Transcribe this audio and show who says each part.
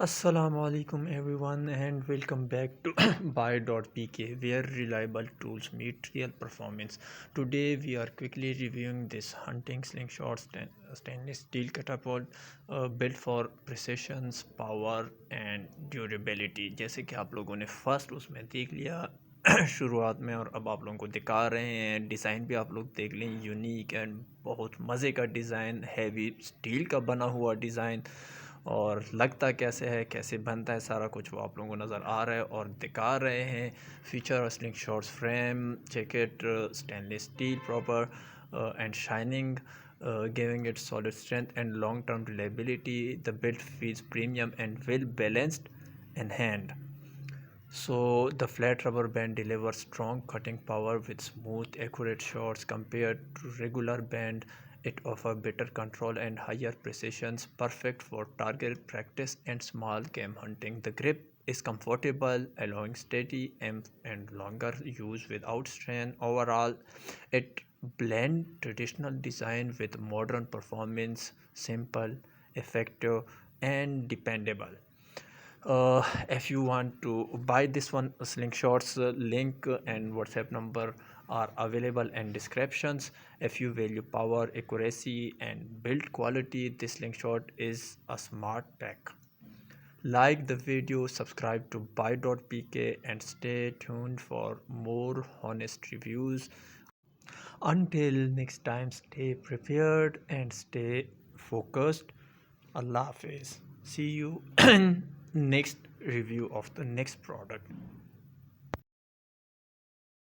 Speaker 1: Assalamu alaikum everyone and welcome back to buyy.pk where reliable tools meet real performance. Today we are quickly reviewing this hunting slingshot stainless steel catapult built for precision, power and durability. जैसे कि आप लोगों ने first उसमें देख लिया शुरुआत में और अब आप लोगों को दिखा रहे हैं। डिज़ाइन भी आप लोग देख लें, यूनिक एंड बहुत मज़े का डिज़ाइन, हैवी स्टील का बना हुआ डिज़ाइन और लगता कैसे है, कैसे बनता है, सारा कुछ वो आप लोगों को नज़र आ रहा है और दिखा रहे हैं। फीचर और sling shots frame, jacket stainless steel proper and shining, giving it solid strength and long-term reliability. The build feels premium and well balanced in hand. So the flat rubber band delivers strong cutting power with smooth, accurate shots compared to regular band. It offers better control and higher precision, perfect for target practice and small game hunting. The grip is comfortable, allowing steady aim and longer use without strain. Overall, it blends traditional design with modern performance, simple, effective, and dependable. If you want to buy this one, slingshots link and WhatsApp number are available in descriptions. If you value power, accuracy and build quality, this slingshot is a smart pack. Like the video, subscribe to buy.pk and stay tuned for more honest reviews. Until next time, stay prepared and stay focused. Allah Hafiz. See you in next review of the next product.